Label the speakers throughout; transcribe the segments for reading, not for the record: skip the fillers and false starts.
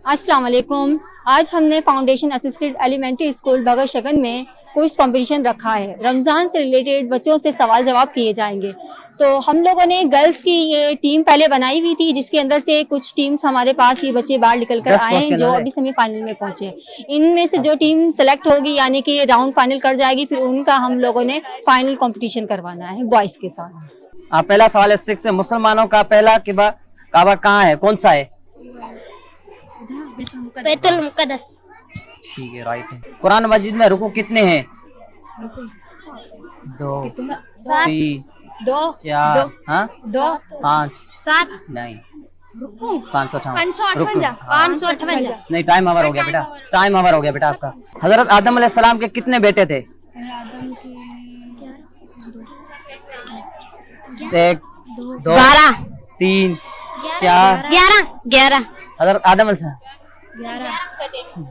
Speaker 1: अस्सलाम वालेकुम। आज हमने फाउंडेशन असिस्टेड एलिमेंट्री स्कूल भगत शगन में क्विज कंपटीशन रखा है। रमज़ान से रिलेटेड बच्चों से सवाल जवाब किए जाएंगे। तो हम लोगों ने गर्ल्स की ये टीम पहले बनाई हुई थी, जिसके अंदर से कुछ टीम्स हमारे पास ये बच्चे बाहर निकल कर आए हैं जो अभी सेमीफाइनल में पहुंचे। इनमें से जो टीम सेलेक्ट होगी यानी कि राउंड फाइनल कर जाएगी, फिर उनका हम लोगों ने फाइनल कॉम्पिटिशन करवाना है बॉयज के साथ।
Speaker 2: पहला सवाल है 6 से, मुसलमानों का पहला काबा कहाँ है, कौन सा है?
Speaker 3: बैतुल मुक़द्दस।
Speaker 2: ठीक है, राइट है। कुरान मजीद में रुकू कितने हैं? 2 3
Speaker 3: दो
Speaker 2: 4 हाँ
Speaker 3: 2
Speaker 2: 5
Speaker 3: 7
Speaker 2: नहीं
Speaker 3: 558
Speaker 2: नहीं, टाइम ओवर हो गया बेटा, टाइम ओवर हो गया बेटा आपका। हजरत आदम अलैहिस्सलाम के कितने बेटे थे? 1 2 3 4
Speaker 3: 11
Speaker 2: हजरत आदम अलैहिस्सलाम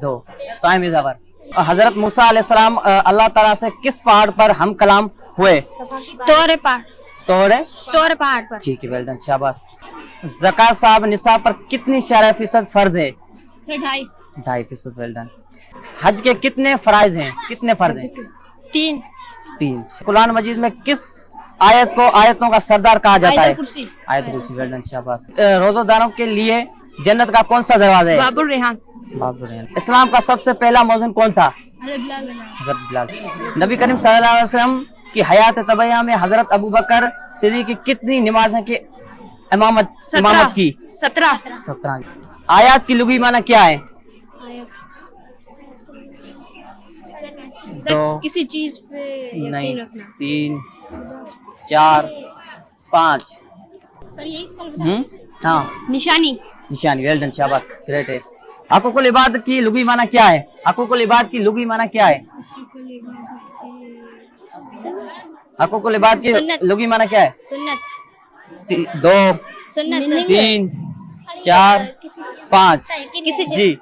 Speaker 2: 2। Time is over. हजरत मूसा अलैहिस्सलाम अल्लाह ताला से किस पहाड़ पर हम कलाम हुए?
Speaker 3: तोरे पहाड़ पर।
Speaker 2: ठीक है, वेल डन, शाबाश। ज़कात साहब निसाब पर कितनी फीसद फर्ज है? 2.5%, वेल डन। हज के कितने फराइज हैं, कितने फर्ज हैं? 3। कुरान मजीद में किस आयत को आयतों का सरदार कहा जाता है? आयत कुर्सी, वेल डन, शाबाश। रोजादारों के लिए जन्नत का कौन सा दरवाजा है?
Speaker 3: बाबुल रेहान।
Speaker 2: इस्लाम का सबसे पहला मौज़ून कौन था? हज़रत बिलाल। नबी करीम सल्लल्लाहु अलैहि वसल्लम की हयात तबैया में हजरत अबू बकर सिद्दीक़ की कितनी नमाज़ें की इमामत की? 17। आयत की लुगी माना क्या है?
Speaker 3: किसी चीज पे
Speaker 2: नहीं, 3 4 5 हाँ,
Speaker 3: निशानी।
Speaker 2: वेल डन, शाबाश, ग्रेट है। हक़ुक़ुल इबाद की लुगी माना क्या है? हक़ुक़ुल इबाद की लुगी माना क्या है? हक़ुक़ुल इबाद की लुगी माना क्या है?
Speaker 3: सुन्नत।
Speaker 2: 2 3 4 5 जी,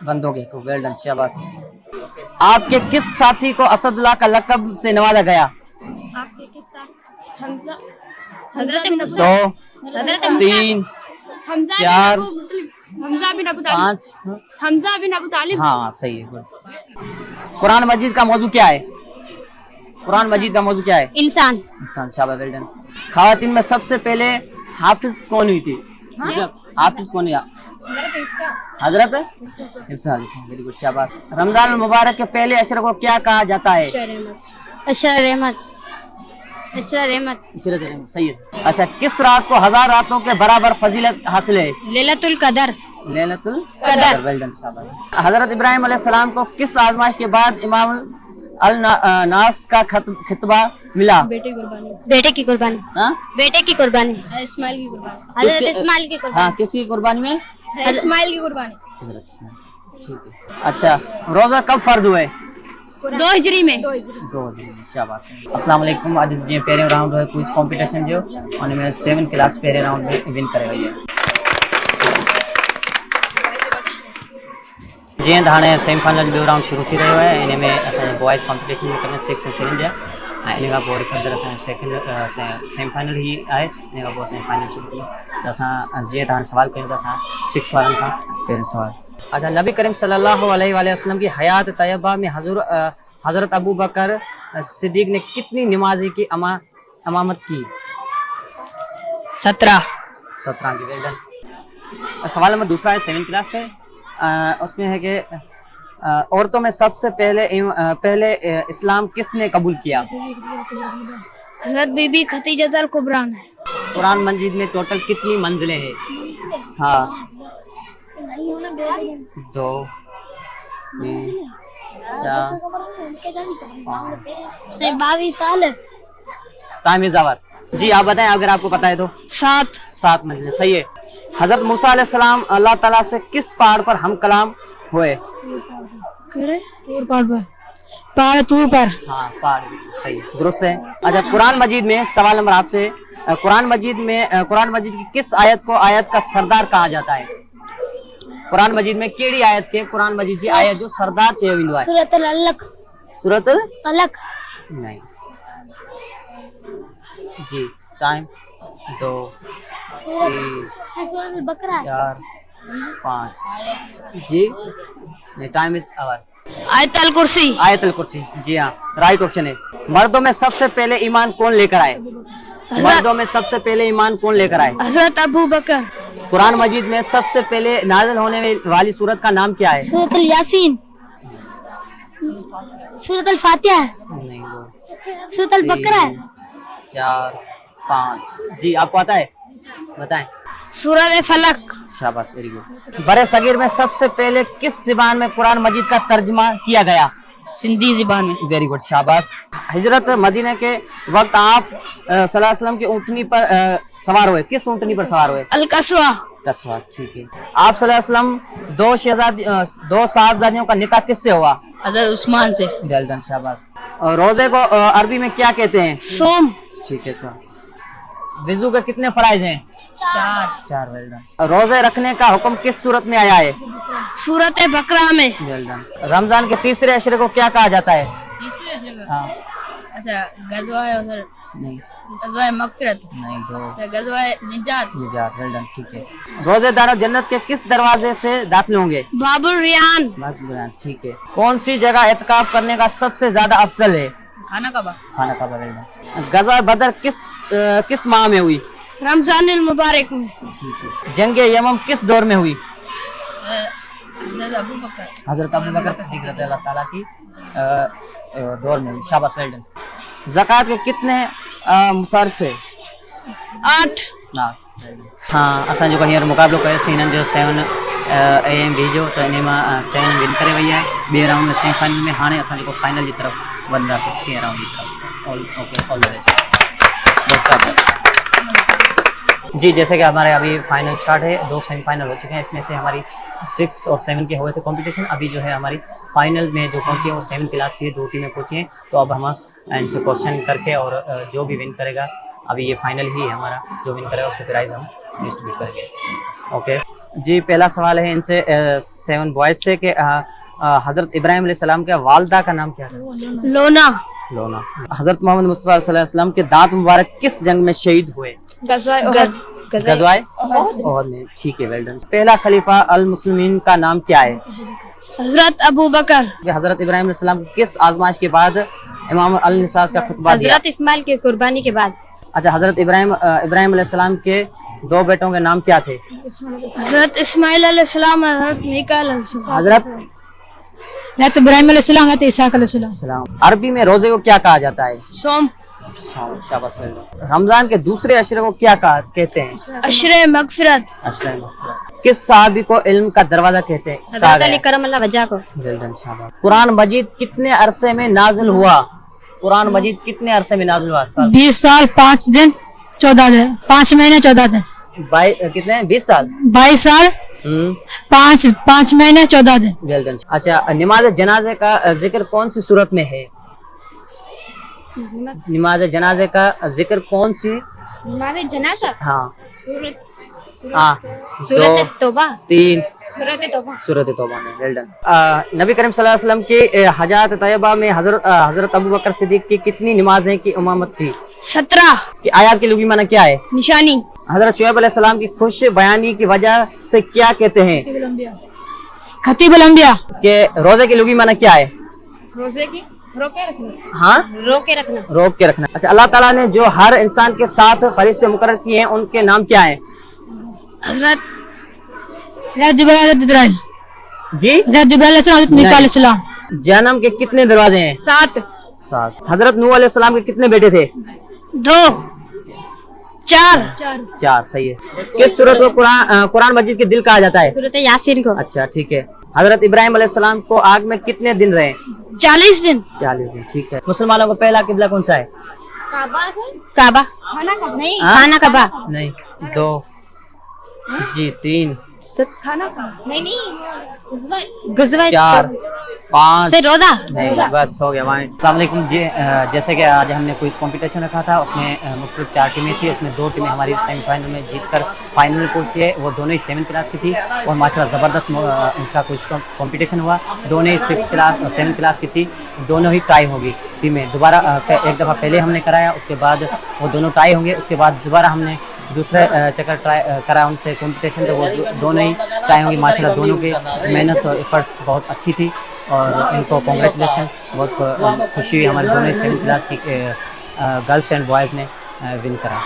Speaker 2: बंदों के हक़ूक़, वेल डन, शाबाश। आपके किस साथी को असदुल्लाह का लक़ब से नवाजा गया?
Speaker 3: आपके किस साथ? हमजा। हज़रत
Speaker 2: 2 3 4
Speaker 3: हमजा बिन अबू तालिब।
Speaker 2: 5
Speaker 3: हमजा बिन अबू तालिब।
Speaker 2: हाँ, सही है, गुड। कुरान मजीद का मौजू क्या है? कुरान मजीद का मौजू क्या है?
Speaker 3: इंसान।
Speaker 2: शाबाश, वेल डन। ख़वातीन में सबसे पहले हाफिज कौन हुई थी? हाफिज कौन हुआ? हजरत हिफ्सा, वेरी गुड, शाबाश। रमजान मुबारक के पहले अशर को क्या कहा जाता है?
Speaker 3: अशर रहमत।
Speaker 2: सही है। अच्छा, किस रात को 1000 रातों के बराबर फजीलत हासिल है?
Speaker 3: लैलतुल कदर।
Speaker 2: वेल डन, शाबाश। हजरत इब्राहिम अलैहिस्सलाम को किस आजमाइश के बाद इमाम अल नास का खितबा मिला?
Speaker 3: बेटे की कुर्बानी।
Speaker 2: हाँ?
Speaker 3: बेटे की कुर्बानी। इस्माइल की कुर्बानी। हजरत इस्माइल की कुर्बानी।
Speaker 2: हाँ, किसी की कुर्बानी में?
Speaker 3: इस्माइल की कुर्बानी।
Speaker 2: ठीक है। अच्छा, रोजा कब फर्ज हुए?
Speaker 3: 2 हिजरी में।
Speaker 2: 2 हिजरी में, शाबाश। अस्सलाम वालेकुम। आज जे पहिरें राउंड है क्विज कॉम्पिटिशन जो उन में 7 क्लास पहिरें राउंड में विन करे वई है। जीअं त हाणे सेमीफाइनल जो राउंड शुरू थी रहियो आहे। इन में असांजो बॉयज़ कॉम्पिटिशन में करें 6 ऐं 7 जा, ऐं इन खां पोइ वरी फर्दर असांजो सेमीफाइनल ई आहे। इन खां पोइ असांजी फाइनल शुरू थी। त असां जीअं त हाणे सुवाल कयूं था असां 6 वारनि खां पहिरियों सुवाल। अच्छा, नबी करीम सल्लल्लाहु अलैहि वसल्लम की हयात तैयबा में हजरत अबू बकर सिद्दीक़ ने कितनी नमाज़ी की इमामत की?
Speaker 3: 17
Speaker 2: की, वेल डन। सवाल नंबर दूसरा है 7 क्लास से। उसमें है कि औरतों में सबसे पहले इस्लाम किसने कबूल किया?
Speaker 3: हजरत बीबी खदीजा कुबरा ने।
Speaker 2: कुरान मजीद में टोटल कितनी मंजिलें हैं? हाँ, 2 3 4
Speaker 3: 22 साल।
Speaker 2: Time is over. जी, आप बताएं अगर आपको पता है तो। 7 मंजिलें, सही है। हजरत मूसा अलैहिस्सलाम अल्लाह ताला से किस पहाड़ पर हम कलाम हुए?
Speaker 3: तूर पर।
Speaker 2: हाँ, पहाड़, सही, दुरुस्त है। अच्छा, कुरान मजीद में सवाल नंबर आपसे, कुरान मजीद की किस आयत को आयत का सरदार कहा जाता है? कुरान मजीद में केड़ी आयत के कुरान मजीद की आयत जो सरदार चयो वेंदो आहे? सूरतुल अलक। नहीं जी, टाइम 2 3 4 5 जी टाइम इज आवर
Speaker 3: आयतल कुर्सी
Speaker 2: आयतल कुर्सी जी हाँ राइट ऑप्शन है। मर्दों में सबसे पहले ईमान कौन लेकर आए? मर्दों में सबसे पहले ईमान कौन लेकर आए?
Speaker 3: हजरत अबू बकर
Speaker 2: कुरान मजीद में सबसे पहले नाज़िल होने वाली सूरत का नाम क्या है?
Speaker 3: सूरत यासीन सूरत फातिहा
Speaker 2: नहीं दो
Speaker 3: सूरत बकरा
Speaker 2: 4 5 जी आपको आता है बताएं।
Speaker 3: सूरत फलक
Speaker 2: शाबाश वेरी गुड। बड़े सगीर में सबसे पहले किस ज़बान में कुरान मजीद का तर्जमा किया गया?
Speaker 3: सिंधी ज़बान में।
Speaker 2: वेरी गुड शाबाश। हिजरत मदीना के वक्त आप सल्लल्लाहु अलैहि वसल्लम की ऊँटनी पर सवार हुए, किस ऊँटनी पर सवार हुए?
Speaker 3: अल कसवा
Speaker 2: कस्वा ठीक है। आप सल्लल्लाहु अलैहि वसल्लम दो साहबजादियों का निकाह किससे हुआ?
Speaker 3: हजरत उस्मान से।
Speaker 2: वेल डन शाबाश। और रोजे को अरबी में क्या कहते हैं?
Speaker 3: सोम।
Speaker 2: ठीक है सर। वज़ू के कितने फराइज हैं? 4 वेल डन। रोजे रखने का हुक्म किस सूरत में आया है?
Speaker 3: सूरत बकरा में।
Speaker 2: Well done. रमजान के तीसरे अशरे को क्या कहा जाता है? हाँ
Speaker 3: अच्छा गज़वा है उधर
Speaker 2: नहीं
Speaker 3: गज़वा मगफिरत
Speaker 2: नहीं दो
Speaker 3: अच्छा गज़वा निजात
Speaker 2: निजात वेल डन ठीक है। रोजेदार जन्नत के किस दरवाजे से दाखिल होंगे?
Speaker 3: बाबुल रियान
Speaker 2: ठीक है। कौन सी जगह एतकाफ करने का सबसे ज्यादा अफजल है?
Speaker 3: खाना काबा।
Speaker 2: खाना काबा वेल डन। गज़वा बदर किस माह में हुई?
Speaker 3: रमजान अल मुबारक में।
Speaker 2: ठीक है। जंग यमम किस दौर में हुई?
Speaker 3: हजरत अबू बकर
Speaker 2: हजरत अबू बकर सिद्दीक रज़ी अल्लाह ताला की दौर में हुई। शाबाश वेल डन। ज़कात के कितने मुसारिफ है?
Speaker 3: 8
Speaker 2: हाँ असां जेको हींअर मुक़ाबिलो कयोसीं हिननि जो 7 AM बीजो त इन मां 7 विन करे वई आहे ॿिए राउंड में सेमीफाइनल में। हाणे असां जेको फाइनल जी तरफ़ वञंदासीं 3 राउंड जी तरफ़। All the best. जी जैसे कि हमारे अभी फाइनल स्टार्ट है, 2 सेमीफाइनल हो चुके हैं, इसमें से हमारी 6 और 7 के हुए थे कंपटीशन। अभी जो है हमारी फाइनल में जो पहुंची है वो 7 क्लास की 2 टीमें पहुंची हैं। तो अब हम इनसे क्वेश्चन करके और जो भी विन करेगा, अभी ये फाइनल ही है हमारा, जो विन करेगा उसको प्राइज़ हम डिस्ट्रीब्यूट करेंगे। ओके जी पहला सवाल है इनसे 7 बॉयज़ से कि हज़रत इब्राहिम अलैहिस्सलाम के वालदा का नाम क्या था?
Speaker 3: लोना
Speaker 2: लोना। हज़रत मोहम्मद मुस्तफ़ा सल्लल्लाहु अलैहि वसल्लम के दांत मुबारक किस जंग में शहीद हुए? गज़वाए ओहद में। ठीक है वेल डन। पहला खलीफा अल मुस्लिमीन का नाम क्या है?
Speaker 3: हजरत अबू बकर।
Speaker 2: हज़रत इब्राहिम अलैहिस्सलाम किस आजमाइश के बाद इमाम अल निसास का खुतबा दिया?
Speaker 3: हजरत इस्माइल की कुर्बानी के बाद।
Speaker 2: अच्छा हज़रत इब्राहिम अलैहिस्सलाम के 2 बेटों के नाम क्या थे?
Speaker 3: हजरत इस्माइल अलैहिस्सलाम हजरत मीकाईल अलैहिस्सलाम।
Speaker 2: हज़रत
Speaker 3: इब्राहिम अलैहिस्सलाम हजरत ईसा अलैहिस्सलाम।
Speaker 2: अरबी में रोजे को क्या कहा जाता है?
Speaker 3: सोम।
Speaker 2: शाबाश वेल डन। रमजान के दूसरे अशरे को क्या कहते हैं?
Speaker 3: अशरे मगफिरत।
Speaker 2: अशरे मगफिरत। किस साहबी को इल्म का दरवाजा कहते हैं?
Speaker 3: हजरत अली करमल्लाह वजह को।
Speaker 2: वेल डन शाबाश। कुरान मजीद कितने अरसे में नाजिल हुआ? कुरान मजीद कितने अरसे में नाजिल हुआ?
Speaker 3: 20 साल 5 दिन 14 दिन 5 महीने 14 दिन।
Speaker 2: कितने? 20 साल
Speaker 3: 22 साल 5 महीने 14 दिन।
Speaker 2: Well done. अच्छा नमाज जनाजे का जिक्र कौन सी सूरत में है? नमाज जनाजे का जिक्र कौन सी?
Speaker 3: नमाज जनाजा।
Speaker 2: हाँ
Speaker 3: सूरत तौबा।
Speaker 2: 3
Speaker 3: सूरत
Speaker 2: तौबा में। Well done. नबी करीम सल्लल्लाहु अलैहि वसल्लम की हजात तैयबा में हजरत अबू बकर सिद्दीक की कितनी नमाजें की इमामत थी?
Speaker 3: 17
Speaker 2: की आयत की लुगी माना क्या है?
Speaker 3: निशानी।
Speaker 2: हजरत शुएब अलैहिस्सलाम की खुश बयानी की वजह से क्या कहते हैं?
Speaker 3: खतीबुल अंबिया।
Speaker 2: के रोजे की लुगी माना क्या है?
Speaker 3: रोजे की रोके रखना।
Speaker 2: हाँ रोक के रखना। अच्छा अल्लाह ताला ने जो हर इंसान के साथ फरिश्ते मुकर्रर किए हैं उनके नाम क्या हैं?
Speaker 3: हजरत जिब्राइल
Speaker 2: जी
Speaker 3: हजरत मीकाईल अलैहिस्सलाम।
Speaker 2: जहन्नम के कितने दरवाजे हैं?
Speaker 3: 7।
Speaker 2: हजरत नूह अलैहिस्सलाम के कितने बेटे थे?
Speaker 3: 2 4
Speaker 2: सही है। किस सूरत को कुरान मजीद के दिल कहा जाता है?
Speaker 3: सूरत यासीन को।
Speaker 2: अच्छा ठीक है। हजरत इब्राहिम अलैहिस्सलाम को आग में कितने दिन रहे?
Speaker 3: 40 दिन।
Speaker 2: 40 दिन ठीक है। मुसलमानों को पहला किबला कौन सा है?
Speaker 3: काबा। नहीं खाना काबा।
Speaker 2: नहीं 2 जी 3
Speaker 3: गज़वा
Speaker 2: 4 5
Speaker 3: से रोजा।
Speaker 2: नहीं बस हो गया। अस्सलाम वालेकुम जी। जैसे कि आज हमने क्विज कंपटीशन रखा था, उसमें मुख्तलिफ 4 टीमें थी, उसमें 2 टीमें हमारी सेमीफाइनल में जीतकर फाइनल में पहुंची है। वो दोनों ही 7 क्लास की थी और माशाल्लाह ज़बरदस्त इनका क्विज कंपटीशन हुआ। दोनों ही 7 क्लास की थी, दोनों ही टाई होगी टीमें। दोबारा एक दफ़ा पहले हमने कराया, उसके बाद वो दोनों टाई होंगे, उसके बाद दोबारा हमने दूसरे चक्कर ट्राई करा उनसे कंपटीशन, तो वो दोनों ही ट्राई होंगी माशाल्लाह। दोनों की मेहनत और एफर्ट्स बहुत अच्छी थी और इनको कॉन्ग्रेचुलेसन। बहुत खुशी हुई, हमारे दोनों ही 7th क्लास की गर्ल्स एंड बॉयज़ ने विन करा।